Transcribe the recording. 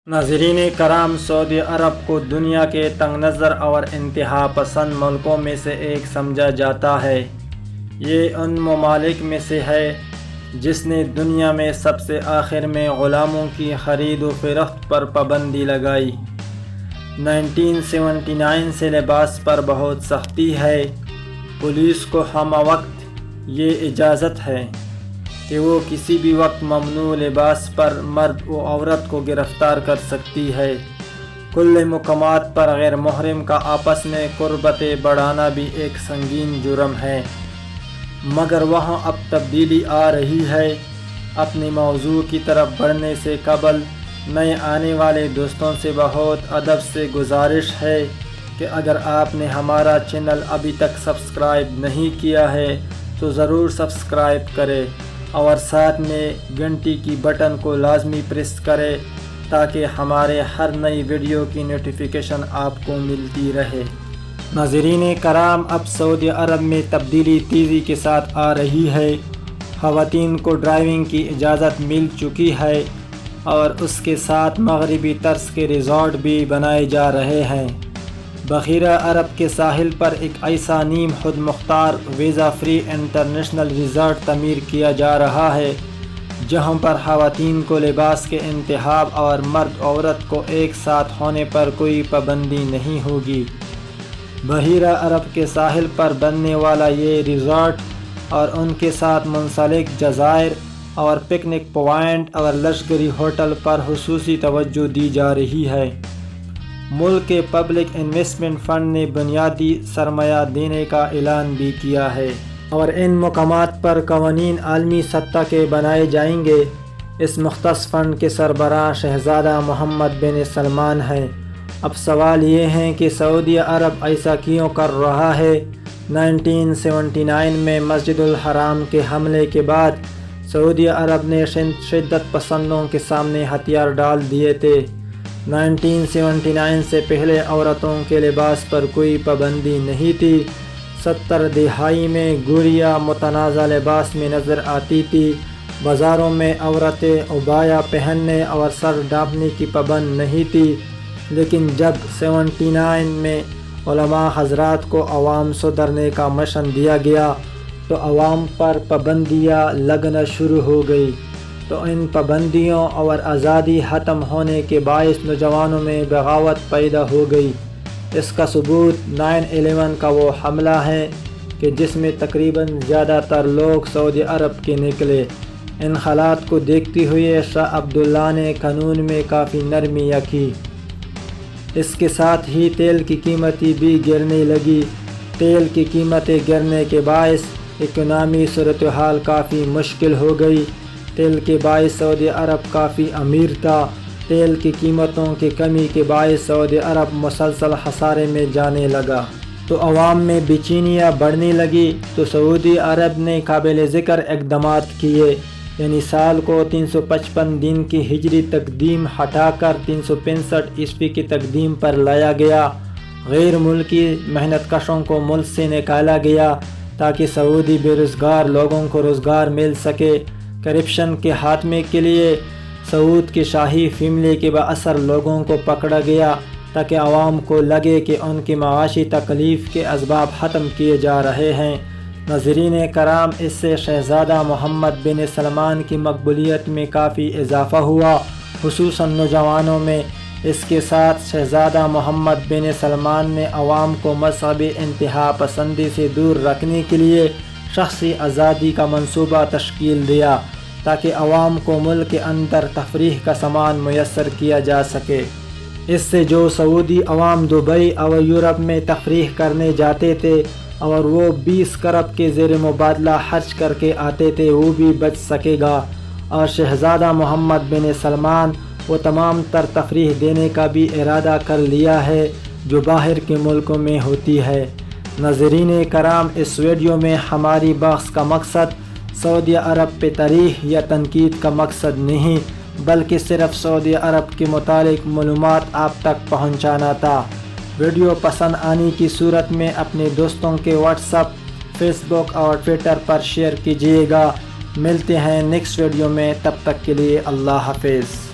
ناظرین کرام، سعودی عرب کو دنیا کے تنگ نظر اور انتہا پسند ملکوں میں سے ایک سمجھا جاتا ہے۔ یہ ان ممالک میں سے ہے جس نے دنیا میں سب سے آخر میں غلاموں کی خرید و فروخت پر پابندی لگائی۔ 1979 سے لباس پر بہت سختی ہے۔ پولیس کو ہمہ وقت یہ اجازت ہے کہ وہ کسی بھی وقت ممنوع لباس پر مرد و عورت کو گرفتار کر سکتی ہے۔ کل مقامات پر غیر محرم کا آپس میں قربت بڑھانا بھی ایک سنگین جرم ہے، مگر وہاں اب تبدیلی آ رہی ہے۔ اپنے موضوع کی طرف بڑھنے سے قبل نئے آنے والے دوستوں سے بہت ادب سے گزارش ہے کہ اگر آپ نے ہمارا چینل ابھی تک سبسکرائب نہیں کیا ہے تو ضرور سبسکرائب کریں اور ساتھ میں گھنٹی کی بٹن کو لازمی پریس کرے تاکہ ہمارے ہر نئی ویڈیو کی نوٹیفیکیشن آپ کو ملتی رہے۔ ناظرین کرام، اب سعودی عرب میں تبدیلی تیزی کے ساتھ آ رہی ہے۔ خواتین کو ڈرائیونگ کی اجازت مل چکی ہے اور اس کے ساتھ مغربی طرز کے ریزورٹ بھی بنائے جا رہے ہیں۔ بحیرہ عرب کے ساحل پر ایک ایسا نیم خود مختار ویزا فری انٹرنیشنل ریزورٹ تعمیر کیا جا رہا ہے جہاں پر خواتین کو لباس کے انتخاب اور مرد عورت کو ایک ساتھ ہونے پر کوئی پابندی نہیں ہوگی۔ بحیرہ عرب کے ساحل پر بننے والا یہ ریزورٹ اور ان کے ساتھ منسلک جزائر اور پکنک پوائنٹ اور لشکری ہوٹل پر خصوصی توجہ دی جا رہی ہے۔ ملک کے پبلک انویسٹمنٹ فنڈ نے بنیادی سرمایہ دینے کا اعلان بھی کیا ہے اور ان مقامات پر قوانین عالمی سطح کے بنائے جائیں گے۔ اس مختص فنڈ کے سربراہ شہزادہ محمد بن سلمان ہیں۔ اب سوال یہ ہے کہ سعودی عرب ایسا کیوں کر رہا ہے؟ 1979 میں مسجد الحرام کے حملے کے بعد سعودی عرب نے شدت پسندوں کے سامنے ہتھیار ڈال دیے تھے۔ 1979 سے پہلے عورتوں کے لباس پر کوئی پابندی نہیں تھی۔ 70 دہائی میں گوریاں متنازع لباس میں نظر آتی تھی۔ بازاروں میں عورتیں عبایا پہننے اور سر ڈھانپنے کی پابند نہیں تھی، لیکن جب 79 میں علماء حضرات کو عوام سدھرنے کا مشن دیا گیا تو عوام پر پابندیاں لگنا شروع ہو گئی، تو ان پابندیوں اور آزادی ختم ہونے کے باعث نوجوانوں میں بغاوت پیدا ہو گئی۔ اس کا ثبوت 9/11 کا وہ حملہ ہے کہ جس میں تقریباً زیادہ تر لوگ سعودی عرب کے نکلے۔ ان حالات کو دیکھتے ہوئے شاہ عبداللہ نے قانون میں کافی نرمی کی۔ اس کے ساتھ ہی تیل کی قیمتیں بھی گرنے لگی۔ تیل کی قیمتیں گرنے کے باعث اکنامی صورتحال کافی مشکل ہو گئی۔ تیل کے باعث سعودی عرب کافی امیر تھا۔ تیل کی قیمتوں کی کمی کے باعث سعودی عرب مسلسل خسارے میں جانے لگا، تو عوام میں بے چینیاں بڑھنے لگی۔ تو سعودی عرب نے قابل ذکر اقدامات کیے، یعنی سال کو 355 دن کی ہجری تقدیم ہٹا کر 365 عیسوی کی تقدیم پر لایا گیا۔ غیر ملکی محنت کشوں کو ملک سے نکالا گیا تاکہ سعودی بے روزگار لوگوں کو روزگار مل سکے۔ کرپشن کے خاتمے کے لیے سعود کی شاہی فیملی کے بااثر لوگوں کو پکڑا گیا تاکہ عوام کو لگے کہ ان کی معاشی تکلیف کے اسباب ختم کیے جا رہے ہیں۔ ناظرین کرام، اس سے شہزادہ محمد بن سلمان کی مقبولیت میں کافی اضافہ ہوا، خصوصاً نوجوانوں میں۔ اس کے ساتھ شہزادہ محمد بن سلمان نے عوام کو مذہبی انتہا پسندی سے دور رکھنے کے لیے شخصی آزادی کا منصوبہ تشکیل دیا تاکہ عوام کو ملک کے اندر تفریح کا سامان میسر کیا جا سکے۔ اس سے جو سعودی عوام دبئی اور یورپ میں تفریح کرنے جاتے تھے اور وہ 20 کرب کے زیر مبادلہ خرچ کر کے آتے تھے، وہ بھی بچ سکے گا۔ اور شہزادہ محمد بن سلمان وہ تمام تر تفریح دینے کا بھی ارادہ کر لیا ہے جو باہر کے ملکوں میں ہوتی ہے۔ ناظرین کرام، اس ویڈیو میں ہماری بحث کا مقصد سعودی عرب پہ تاریخ یا تنقید کا مقصد نہیں، بلکہ صرف سعودی عرب کے متعلق معلومات آپ تک پہنچانا تھا۔ ویڈیو پسند آنے کی صورت میں اپنے دوستوں کے واٹس ایپ، فیس بک اور ٹویٹر پر شیئر کیجیے گا۔ ملتے ہیں نیکسٹ ویڈیو میں، تب تک کے لیے اللہ حافظ۔